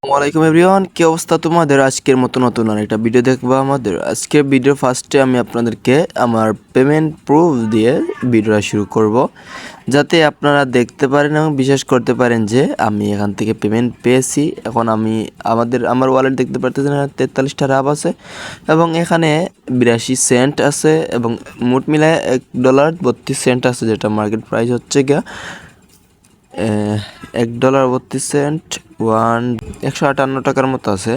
ওয়ালাইকুম এভরিওয়ান, কি অবস্থা তোমাদের? আজকের মতো নতুন আরেকটা ভিডিও দেখবা আমাদের। আজকের ভিডিও ফার্স্টে আমি আপনাদেরকে আমার পেমেন্ট প্রুফ দিয়ে ভিডিওটা শুরু করব, যাতে আপনারা দেখতে পারেন এবং বিশ্বাস করতে পারেন যে আমি এখান থেকে পেমেন্ট পেয়েছি। এখন আমার ওয়ালেট দেখতে পারতেছেন, 43টা রাব আছে এবং এখানে 82 সেন্ট আছে এবং মোট মিলায় $1.32 আছে, যেটা মার্কেট প্রাইস হচ্ছে গিয়া $1.32 158 টাকার মতো আছে।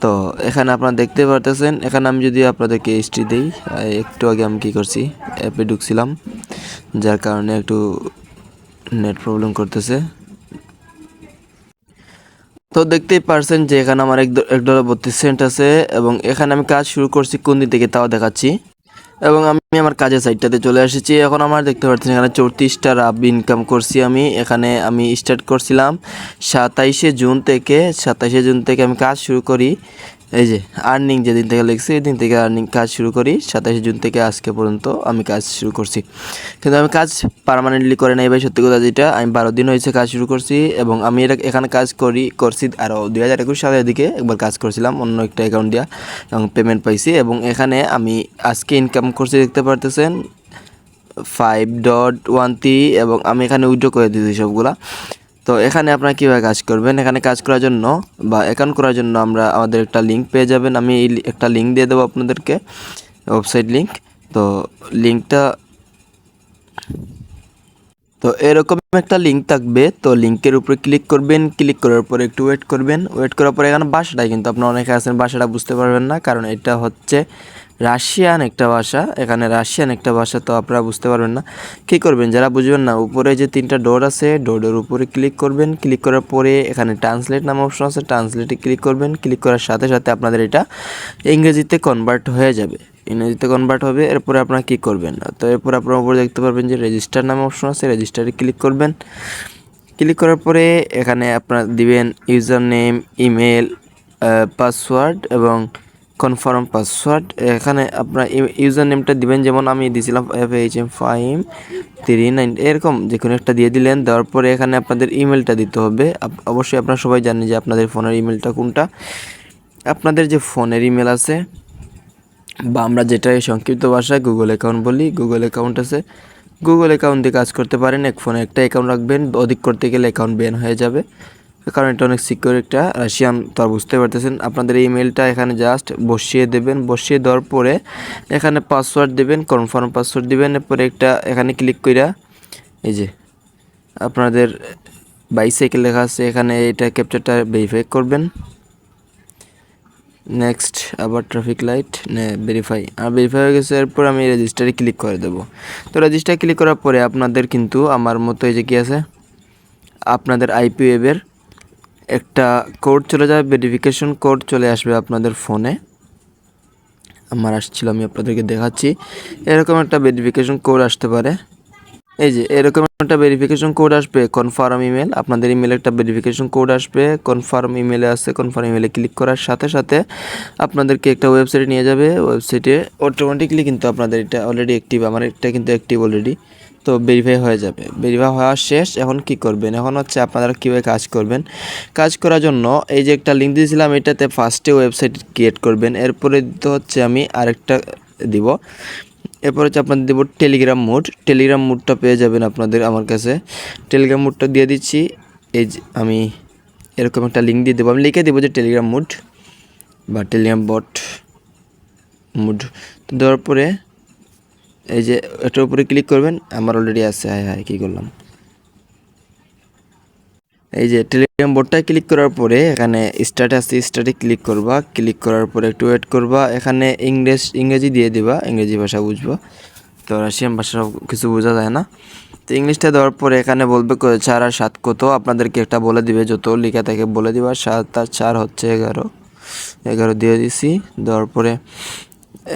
তো এখানে আপনারা দেখতে পারতেছেন, এখানে আমি যদি আপনাদেরকে হিস্ট্রি দিই, একটু আগে আমি কী করছি, অ্যাপে ঢুকছিলাম, যার কারণে একটু নেট প্রবলেম করতেছে। তো দেখতেই পারছেন যে এখানে আমার $1.32 আছে এবং এখানে আমি কাজ শুরু করছি কোন দিন থেকে তাও দেখাচ্ছি। এবং আমি আমার কাজের সাইডটাতে চলে এসেছি। এখন আমার দেখতে পাচ্ছেন এখানে 34টা রাব ইনকাম করছি আমি। এখানে আমি স্টার্ট করছিলাম 27শে জুন থেকে আমি কাজ শুরু করি। এই যে আর্নিং যেদিন থেকে লিখছি ওই দিন থেকে কাজ শুরু করি। 27শে জুন থেকে আজকে পর্যন্ত আমি কাজ শুরু করছি, কিন্তু আমি কাজ পার্মানেন্টলি করে নাই ভাই, সত্যি কথা যেটা। আমি 12 দিন হয়েছে কাজ শুরু করছি এবং আমি এখানে কাজ করছি আরও 2021 সালের দিকে একবার কাজ করছিলাম অন্য একটা অ্যাকাউন্ট দিয়া এবং পেমেন্ট পাইছি। এবং এখানে আমি আজকে ইনকাম করছি, দেখতে পারতেছেন 5.13 এবং আমি এখানে উইথড্র করে দিয়েছি সবগুলা। তো এখানে আপনারা কীভাবে কাজ করবেন, এখানে কাজ করার জন্য বা অ্যাকাউন্ট করার জন্য আমাদের একটা লিঙ্ক পেয়ে যাবেন। আমি একটা লিঙ্ক দিয়ে দেবো আপনাদেরকে, ওয়েবসাইট লিঙ্ক। তো লিঙ্কটা তো এরকম একটা লিঙ্ক থাকবে। তো লিঙ্কের উপরে ক্লিক করবেন, ক্লিক করার পরে একটু ওয়েট করবেন। ওয়েট করার পরে এখানে ভাষাটাই, কিন্তু আপনারা অনেকে আছেন ভাষাটা বুঝতে পারবেন না, কারণ এটা হচ্ছে রাশিয়ান একটা ভাষা। এখানে রাশিয়ান একটা ভাষা, তো আপনারা বুঝতে পারবেন না। কী করবেন যারা বুঝবেন না, উপরে যে 3টা ডট আছে, ডটের উপরে ক্লিক করবেন। ক্লিক করার পরে এখানে ট্রান্সলেট নামে অপশন আছে, ট্রান্সলেটে ক্লিক করবেন। ক্লিক করার সাথে সাথে আপনাদের এটা ইংরেজিতে কনভার্ট হয়ে যাবে, ইংরেজিতে কনভার্ট হবে। এরপরে আপনারা কী করবেন, তো এরপর আপনার উপরে দেখতে পারবেন যে রেজিস্টার নামে অপশন আছে, রেজিস্টারে ক্লিক করবেন। ক্লিক করার পরে এখানে আপনারা দিবেন ইউজার নেম, ইমেল, পাসওয়ার্ড এবং কনফার্ম পাসওয়ার্ড। এখানে আপনার ইউজার নেমটা দিবেন, যেমন আমি দিয়েছিলাম FHM539, এরকম যে কোনো একটা দিয়ে দিলেন। দেওয়ার পরে এখানে আপনাদের ইমেলটা দিতে হবে। অবশ্যই আপনারা সবাই জানেন যে আপনাদের ফোনের ইমেলটা কোনটা। আপনাদের যে ফোনের ইমেল আছে, বা আমরা যেটা সংক্ষিপ্ত ভাষায় গুগল অ্যাকাউন্ট বলি, গুগল অ্যাকাউন্ট আছে, গুগল অ্যাকাউন্ট দিয়ে কাজ করতে পারেন। এক ফোনে একটা অ্যাকাউন্ট রাখবেন, অধিক করতে গেলে অ্যাকাউন্ট ব্যান হয়ে যাবে, কারণ এটা অনেক সিকিউর একটা রাশিয়ান, তো আর বুঝতে পারতেছেন। আপনাদের ইমেলটা এখানে জাস্ট বসিয়ে দেবেন। বসিয়ে দেওয়ার পরে এখানে পাসওয়ার্ড দেবেন, কনফার্ম পাসওয়ার্ড দেবেন। এরপরে একটা এখানে ক্লিক কইরা এই যে আপনাদের বাইসাইকেল লেখা আছে, এখানে এটা ক্যাপচারটা ভেরিফাই করবেন। নেক্সট আবার ট্রাফিক লাইট ভেরিফাই, আর ভেরিফাই হয়ে গেছে। এরপর আমি রেজিস্টারে ক্লিক করে দেবো। তো রেজিস্টারে ক্লিক করার পরে আপনাদের কিন্তু আমার মতো এই যে কী আছে, আপনাদের আইপি ওয়েবের একটা কোড চলে যাবে, ভেরিফিকেশন কোড চলে আসবে আপনাদের ফোনে। আমার আসছিল, আমি আপনাদেরকে দেখাচ্ছি। এরকম একটা ভেরিফিকেশন কোড আসতে পারে, এই যে এরকম একটা ভেরিফিকেশন কোড আসবে, কনফার্ম ইমেল। আপনাদের ইমেলে একটা ভেরিফিকেশন কোড আসবে, কনফার্ম ইমেলে আছে। কনফার্ম ইমেলে ক্লিক করার সাথে সাথে আপনাদেরকে একটা ওয়েবসাইটে নিয়ে যাবে। ওয়েবসাইটে অটোমেটিকলি কিন্তু আপনাদের এটা অলরেডি অ্যাক্টিভ, আমার এটা কিন্তু অ্যাক্টিভ অলরেডি, তো ভেরিফাই হয়ে যাবে। ভেরিফাই হওয়া শেষ। এখন কি করবেন, এখন হচ্ছে আপনারা কীভাবে কাজ করবেন। কাজ করার জন্য এই যে একটা লিঙ্ক দিয়েছিলাম, এটাতে ফার্স্টে ওয়েবসাইট ক্রিয়েট করবেন। এরপরে দিতে হচ্ছে আমি আরেকটা দিব, এরপর হচ্ছে আপনাদের দেবো টেলিগ্রাম মোড। টেলিগ্রাম মোডটা পেয়ে যাবেন আপনাদের আমার কাছে। টেলিগ্রাম মোডটা দিয়ে দিচ্ছি। এই যে আমি এরকম একটা লিঙ্ক দিয়ে দেবো, আমি লিখে দেবো যে টেলিগ্রাম মোড বা টেলিগ্রাম বট মোড। তো দেওয়ার পরে এই যে এটার উপরে ক্লিক করবেন। আমার অলরেডি আছে, হ্যাঁ কী করলাম, এই যে টেলিগ্রাম বোর্ডটায় ক্লিক করার পরে এখানে স্টার্টে আছে, স্টার্টে ক্লিক করবা। ক্লিক করার পরে একটু ওয়েট করবা। এখানে ইংরেজি দিয়ে দিবা, ইংরেজি ভাষা বুঝবা, তো রাশিয়ান ভাষা কিছু বোঝা যায় না। তো ইংলিশটা দেওয়ার পরে এখানে বলবে 4 আর 7 কত, আপনাদেরকে একটা বলে দিবে, যত লেখা থাকে বলে দিবা। 7 আর 4 হচ্ছে 11, 11 দিয়ে দিছি। দেওয়ার পরে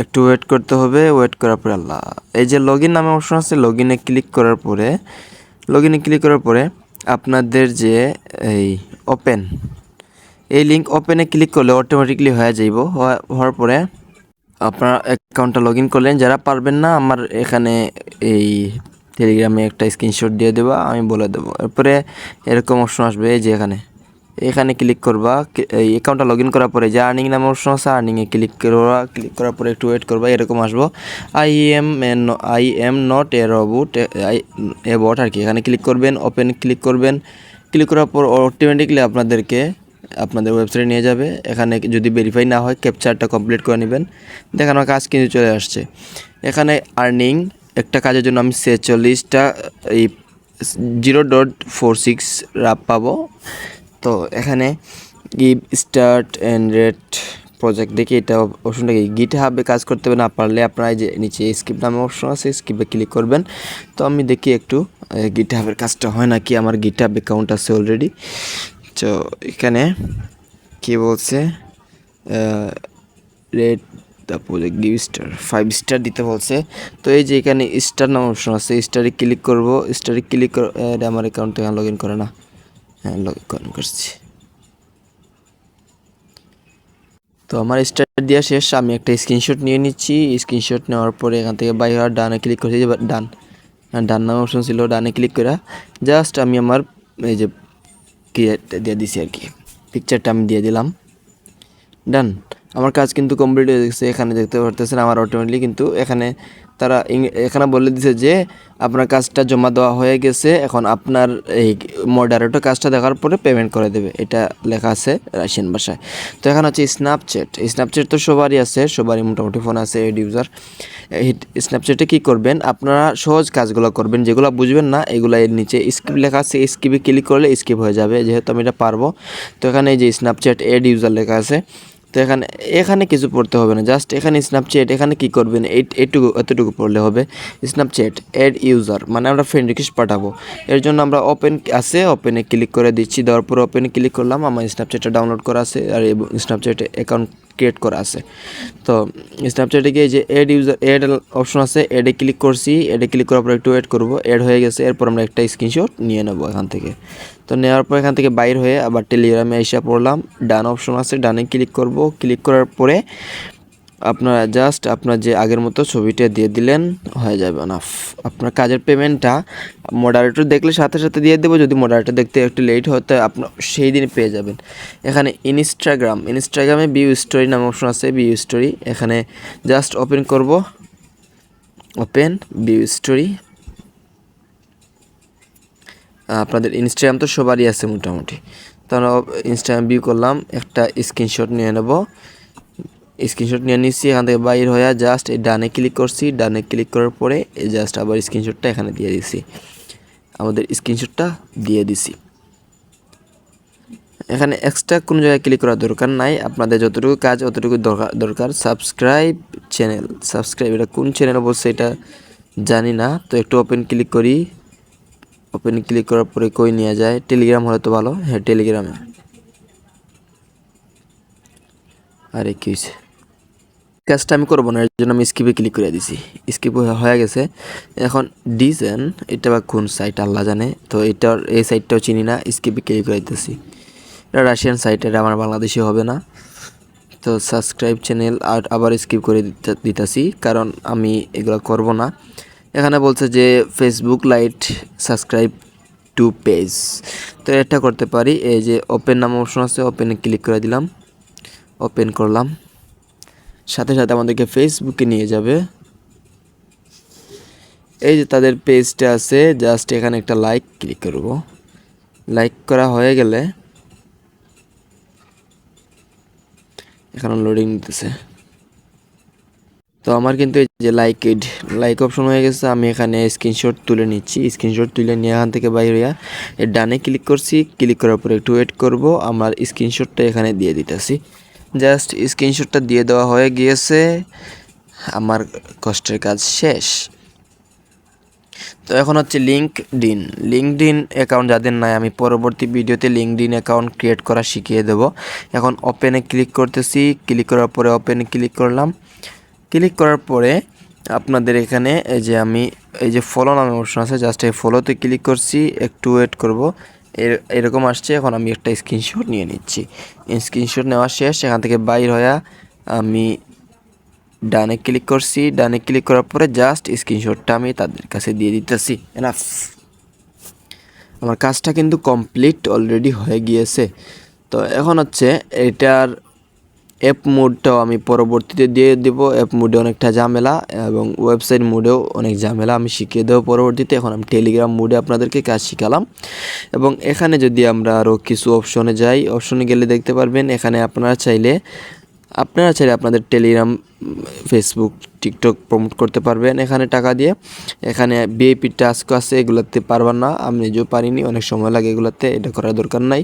একটু ওয়েট করতে হবে। ওয়েট করার পরে আল্লাহ, এই যে লগ ইন নামে অপশন আছে, লগ ইনে ক্লিক করার পরে আপনাদের যে এই ওপেন, এই লিঙ্ক ওপেনে ক্লিক করলে অটোমেটিকলি হয়ে যাইব। হওয়ার পরে আপনারা অ্যাকাউন্টটা লগ ইন করলেন। যারা পারবেন না, আমার এখানে এই টেলিগ্রামে একটা স্ক্রিনশট দিয়ে দেবা, আমি বলে দেবো। এরপরে এরকম অপশন আসবে, এই যে এখানে এখানে ক্লিক করবা, এই অ্যাকাউন্টটা লগ ইন করার পরে যে আর্নিং নামে অপশন আছে আর্নিংয়ে ক্লিক করবা, ক্লিক করার পরে একটু ওয়েট করবা, এরকম আসবো I am not a robot a bot আর কি। এখানে ক্লিক করবেন, ওপেন ক্লিক করবেন, ক্লিক করার পর অটোমেটিকলি আপনাদের ওয়েবসাইটে নিয়ে যাবে। এখানে যদি ভেরিফাই না হয় ক্যাপচারটা কমপ্লিট করে নেবেন, দেখেন আমার কাজ কিন্তু চলে আসছে। এখানে আর্নিং একটা কাজের জন্য আমি 46টা এই 0.46 রাপ পাবো। তো এখানে give start and rate project দেখি এটা অপশনটা কি, গিট হাবে কাজ করতে হবে না পারলে আপনারা যে নিচে স্কিপ নামে অপশন আছে স্কিপে ক্লিক করবেন। তো আমি দেখি একটু গিট হাবের কাজটা হয় নাকি, আমার গিট হাব অ্যাকাউন্ট আছে অলরেডি। তো এখানে কি বলছে, rate the project give star 5 star দিতে বলছে। তো এই যে এখানে স্টার নাম অপশন আছে, স্টারে ক্লিক করব, স্টারে ক্লিক করে আমার অ্যাকাউন্টে লগ ইন করে না, হ্যাঁ লগ ইন করছি। তো আমার স্টার দেওয়া শেষ, আমি একটা স্ক্রিনশট নিয়ে নিচ্ছি। স্ক্রিনশট নেওয়ার পরে এখান থেকে বাই হওয়ার ডানে ক্লিক করছি, যে ডান নাম অপশন ছিল, ডানে ক্লিক করে জাস্ট আমি আমার এই যে দিয়ে দিছি আর কি, পিকচারটা আমি দিয়ে দিলাম, ডান। আমার কাজ কিন্তু কমপ্লিট হয়ে গেছে। এখানে দেখতে পারতেছেন আমার অটোমেটিকলি কিন্তু এখানে বলে দিছে যে আপনার কাজটা জমা দেওয়া হয়ে গেছে, এখন আপনার এই মডারেটর কাজটা দেখার পরে পেমেন্ট করে দেবে, এটা লেখা আছে রাশিয়ান ভাষায়। তো এখন হচ্ছে স্ন্যাপচ্যাট তো সবারই আছে, সবারই মোটামুটি ফোন আছে এড ইউজার। স্ন্যাপচ্যাটে কী করবেন, আপনারা সহজ কাজগুলো করবেন, যেগুলো বুঝবেন না এগুলো এর নিচে স্কিপ লেখা আছে, স্কিপে ক্লিক করলে স্কিপ হয়ে যাবে, যেহেতু আমি এটা পারবো। তো এখানে এই যে স্ন্যাপচ্যাট এড ইউজার লেখা আছে, তো এখানে কিছু পড়তে হবে না, জাস্ট এখানে স্ন্যাপচ্যাট এখানে কি করবেন এতটুকু পড়লে হবে। স্ন্যাপচ্যাট অ্যাড ইউজার মানে আমরা ফ্রেন্ড রিকোয়েস্ট পাঠাবো, এর জন্য আমরা ওপেনে ক্লিক করে দিচ্ছি। দেওয়ার পর ওপেনে ক্লিক করলাম, আমার স্ন্যাপচ্যাটটা ডাউনলোড করা আছে আর স্ন্যাপচ্যাটে অ্যাকাউন্ট ক্রিয়েট করা আছে। তো স্ন্যাপচ্যাটে গিয়ে যে অ্যাড অপশন আছে, অ্যাডে ক্লিক করছি, অ্যাডে ক্লিক করার পর একটু ওয়েট করবো, অ্যাড হয়ে গেছে। এরপর আমরা একটা স্ক্রিনশট নিয়ে নেবো এখান থেকে। তো নেওয়ার পর এখান থেকে বাইর হয়ে আবার টেলিগ্রামে এসে পড়লাম, ডান অপশন আছে, ডানে ক্লিক করব। ক্লিক করার পরে আপনারা জাস্ট আপনার যে আগের মতো ছবিটা দিয়ে দিলেন, হয়ে যাবে না। আপনার কাজের পেমেন্টটা মডারেটর দেখলে সাথে সাথে দিয়ে দেবো, যদি মডারেটর দেখতে একটু লেট হতে আপনার সেই দিনই পেয়ে যাবেন। এখানে ইনস্টাগ্রামে ভিউ স্টোরি নামে অপশন আছে, ভিউ স্টোরি, এখানে জাস্ট ওপেন করব, ওপেন ভিউ স্টোরি। আপনাদের ইনস্টাগ্রাম তো সবারই আছে মোটামুটি, তাহলে ইনস্টাগ্রাম ভিউ করলাম, একটা স্ক্রিনশট নিয়ে নেব। স্ক্রিনশট নিয়ে নিচ্ছি, এখান থেকে বাইর হয়ে জাস্ট এই ডানে ক্লিক করছি, ডানে ক্লিক করার পরে জাস্ট আবার স্ক্রিনশটটা এখানে দিয়ে দিছি, আমাদের স্ক্রিনশটটা দিয়ে দিছি। এখানে এক্সট্রা কোনো জায়গায় ক্লিক করার দরকার নাই, আপনাদের যতটুকু কাজ অতটুকু দরকার। সাবস্ক্রাইব, এটা কোন চ্যানেল বলছে এটা জানি না। তো একটু ওপেন ক্লিক করি, ওপেন ক্লিক করার পরে কই নিয়ে যায়, টেলিগ্রাম হলে তো ভালো, হ্যাঁ টেলিগ্রামে। আরে কি হয়েছে, কাজটা আমি করবো না, এর জন্য আমি স্কিপে ক্লিক করে দিছি, স্কিপ হয়ে গেছে। এখন ডিজাইন এটা বা কোন সাইট আল্লাহ জানে, তো এই সাইটটাও চিনি না, স্কিপে ক্লিক করে দিতেছি। এটা রাশিয়ান সাইট, এটা আমার বাংলাদেশে হবে না। তো সাবস্ক্রাইব চ্যানেল আর আবার স্কিপ করে দিতেছি, কারণ আমি এগুলো করব না। এখানে বলছে যে Facebook light subscribe to page, তো এটা করতে পারি। এই যে ওপেন নাম অপশন আছে, ওপেনে ক্লিক করে দিলাম, ওপেন করলাম, সাথে সাথে আমাদেরকে ফেসবুকে নিয়ে যাবে। এই যে তাদের পেজটা আছে, জাস্ট এখানে একটা লাইক ক্লিক করব। লাইক করা হয়ে গেলে এখানে লোডিং নিতেছে। তো আমার কিন্তু এই যে লাইক অপশন হয়ে গেছে, আমি এখানে স্ক্রিনশট তুলে নিচ্ছি। স্ক্রিনশট তুলে নিয়ে এখান থেকে বাইরে হইয়া এর ডানে ক্লিক করছি, ক্লিক করার পরে একটু ওয়েট করব, আমার স্ক্রিনশটটা এখানে দিয়ে দিতেছি। জাস্ট স্ক্রিনশটটা দিয়ে দেওয়া হয়ে গিয়েছে, আমার কষ্টের কাজ শেষ। তো এখন হচ্ছে লিঙ্কডইন অ্যাকাউন্ট যাদের নাই, আমি পরবর্তী ভিডিওতে লিঙ্কডইন অ্যাকাউন্ট ক্রিয়েট করা শিখিয়ে দেব। এখন ওপেনে ক্লিক করতেছি, ক্লিক করার পরে ওপেনে ক্লিক করলাম। ক্লিক করার পরে আপনাদের এখানে এই যে ফলো নামে অপশন আছে, জাস্ট এই ফলোতে ক্লিক করছি, একটু ওয়েট করব, এরকম আসছে। এখন আমি একটা স্ক্রিনশট নিয়ে নিচ্ছি, স্ক্রিনশট নেওয়া শেষ। এখান থেকে বাইর হয়ে আমি ডানে ক্লিক করছি, ডানে ক্লিক করার পরে জাস্ট স্ক্রিনশটটা আমি তাদের কাছে দিয়ে দিতেছি। এনাফ, আমার কাজটা কিন্তু কমপ্লিট অলরেডি হয়ে গিয়েছে। তো এখন হচ্ছে এটার অ্যাপ মোডটাও আমি পরবর্তীতে দিয়ে দেবো। অ্যাপ মোডে অনেকটা ঝামেলা এবং ওয়েবসাইট মোডেও অনেক ঝামেলা আমি শিখিয়ে দেবো পরবর্তীতে। এখন আমি টেলিগ্রাম মোডে আপনাদেরকে কাজ শিখালাম। এবং এখানে যদি আমরা আরও কিছু অপশনে যাই, অপশনে গেলে দেখতে পারবেন এখানে আপনারা চাইলে আপনাদের টেলিগ্রাম, ফেসবুক, টিকটক প্রমোট করতে পারবেন এখানে টাকা দিয়ে। এখানে ভিআইপি টাস্ক আছে, এগুলাতে পারবেন না, আমি নিজেও পারিনি, অনেক সময় লাগে এগুলাতে, এটা করার দরকার নাই।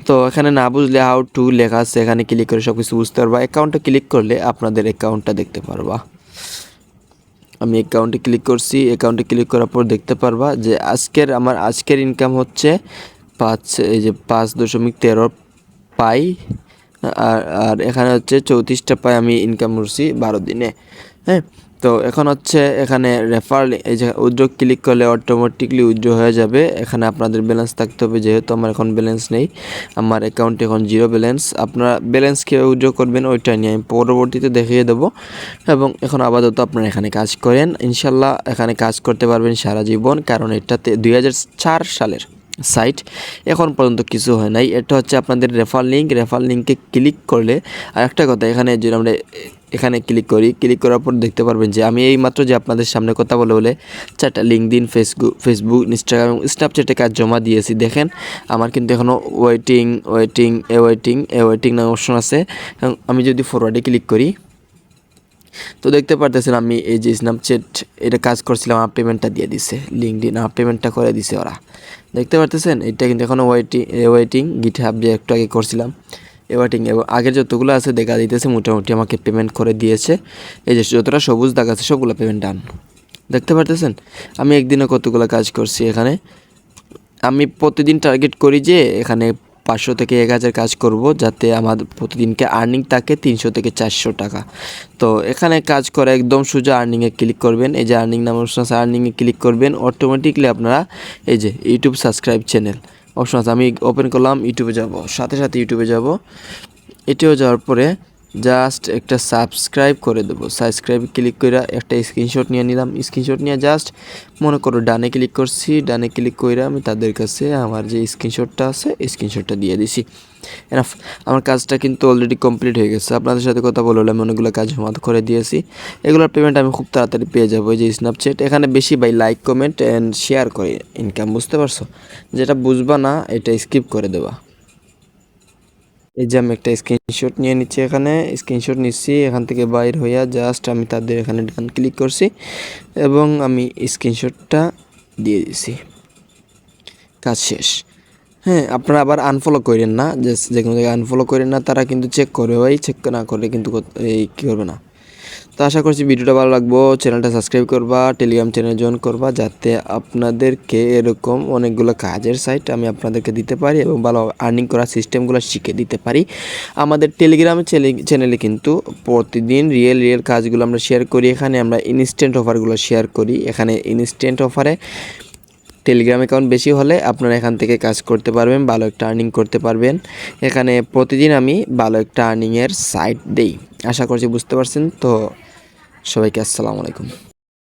তো এখানে না বুঝলে হাউ টু লেখা আছে, এখানে ক্লিক করে সব কিছু বুঝতে পারবা। অ্যাকাউন্টে ক্লিক করলে আপনাদের অ্যাকাউন্টটা দেখতে পারবা। আমি অ্যাকাউন্টে ক্লিক করছি, অ্যাকাউন্টে ক্লিক করার পর দেখতে পারবা যে আমার আজকের ইনকাম হচ্ছে 5.13 পাই। আর এখানে হচ্ছে 34টা পাই আমি ইনকাম করছি 12 দিনে। হ্যাঁ, তো এখন হচ্ছে এখানে রেফার, এই যে উইথড্র ক্লিক করলে অটোমেটিকলি উইথড্র হয়ে যাবে। এখানে আপনাদের ব্যালেন্স থাকতে হবে, যেহেতু আমার এখন ব্যালেন্স নেই, আমার অ্যাকাউন্টে এখন 0 ব্যালেন্স। আপনারা ব্যালেন্স কীভাবে উইথড্র করবেন ওইটা নিয়ে আমি পরবর্তীতে দেখিয়ে দেবো। এবং এখন আপাতত আপনারা এখানে কাজ করেন, ইনশাল্লাহ এখানে কাজ করতে পারবেন সারা জীবন, কারণ এটাতে 2004 সালের সাইট, এখন পর্যন্ত কিছু হয় নাই। এটা হচ্ছে আপনাদের রেফার লিঙ্কে ক্লিক করলে, আর একটা কথা, এখানে যদি আমরা এখানে ক্লিক করার পর দেখতে পারবেন যে আমি এই মাত্র যে আপনাদের সামনে কথা বলে 4টা লিঙ্কডইন, ফেসবুক, ইনস্টাগ্রাম এবং স্ন্যাপচ্যাটে কাজ জমা দিয়েছি। দেখেন আমার কিন্তু এখনও ওয়েটিং নামে অপশন আছে। আমি যদি ফরওয়ার্ডে ক্লিক করি তো দেখতে পারতেছেন আমি এই যে স্ন্যাপচ্যাট এটা কাজ করছিলাম, আমার পেমেন্টটা দিয়ে দিছে, লিঙ্কডইন আমার পেমেন্টটা করে দিছে ওরা, দেখতে পারতেছেন। এটা কিন্তু এখনও ওয়েটিং গিটহাব যে একটু আগে করছিলাম ওয়েটিং, এবং আগের যতগুলো আছে দেখা দিতেছে মোটামুটি আমাকে পেমেন্ট করে দিয়েছে। এই যে যতটা সবুজ দাগ আছে সবগুলো পেমেন্ট ডান, দেখতে পারতেছেন। আমি একদিনে কতগুলো কাজ করছি এখানে। আমি প্রতিদিন টার্গেট করি যে এখানে 500 থেকে 1000 কাজ করব, যাতে আমার প্রতিদিনকে আর্নিং থাকে 300 থেকে 400 টাকা। তো এখানে কাজ করে একদম সোজা আর্নিংয়ে ক্লিক করবেন, এই যে আর্নিং নাম অপশন আছে, আর্নিংয়ে ক্লিক করবেন, অটোমেটিকলি আপনারা এই যে ইউটিউব সাবস্ক্রাইব চ্যানেল অপশন আছে, আমি ওপেন করলাম, ইউটিউবে যাব, সাথে ইউটিউবে যাব। এটিও যাওয়ার পরে জাস্ট একটা সাবস্ক্রাইব করে দেবো, সাবস্ক্রাইব ক্লিক করে একটা স্ক্রিনশট নিয়ে নিলাম, স্ক্রিনশট নিয়ে জাস্ট মনে করো ডানে ক্লিক করছি, ডানে ক্লিক করে আমি তাদের কাছে আমার যে স্ক্রিনশটটা আছে স্ক্রিনশটটা দিয়ে দিছি। এনাফ, আমার কাজটা কিন্তু অলরেডি কমপ্লিট হয়ে গেছে। আপনাদের সাথে কথা বলে আমি অনেকগুলো কাজ জমা করে দিয়েছি, এগুলোর পেমেন্ট আমি খুব তাড়াতাড়ি পেয়ে যাবো। এই যে স্ন্যাপচ্যাট, এখানে বেশি ভাই লাইক, কমেন্ট অ্যান্ড শেয়ার করে ইনকাম, বুঝতে পারছো? যেটা বুঝবা না এটা স্কিপ করে দেবা। এই যে আমি একটা স্ক্রিনশট নিয়ে নিচ্ছি, এখানে স্ক্রিনশট নিচ্ছি, এখান থেকে বাইর হইয়া জাস্ট আমি তাদের এখানে ডান ক্লিক করছি এবং আমি স্ক্রিনশটটা দিয়ে দিছি, কাজ শেষ। হ্যাঁ, আপনারা আবার আনফলো করেন না, যে কোনো জায়গায় আনফলো করেন না, তারা কিন্তু চেক করে, ওই চেক না করলে কিন্তু এই কী করবে না। তো আশা করছি ভিডিওটা ভালো লাগবো, চ্যানেলটা সাবস্ক্রাইব করবা, টেলিগ্রাম চ্যানেল জয়েন করবা, যাতে আপনাদেরকে এরকম অনেকগুলো কাজের সাইট আমি আপনাদেরকে দিতে পারি এবং ভালো আর্নিং করার সিস্টেমগুলো শিখে দিতে পারি। আমাদের টেলিগ্রাম চ্যানেলে কিন্তু প্রতিদিন রিয়েল কাজগুলো আমরা শেয়ার করি, এখানে আমরা ইনস্ট্যান্ট অফারগুলো শেয়ার করি। এখানে ইনস্ট্যান্ট অফারে টেলিগ্রাম অ্যাকাউন্ট বেশি হলে আপনারা এখান থেকে কাজ করতে পারবেন, ভালো একটা আর্নিং করতে পারবেন। এখানে প্রতিদিন আমি ভালো একটা আর্নিংয়ের সাইট দেই, আশা করছি বুঝতে পারছেন। তো সবাইকে আসসালামু আলাইকুম।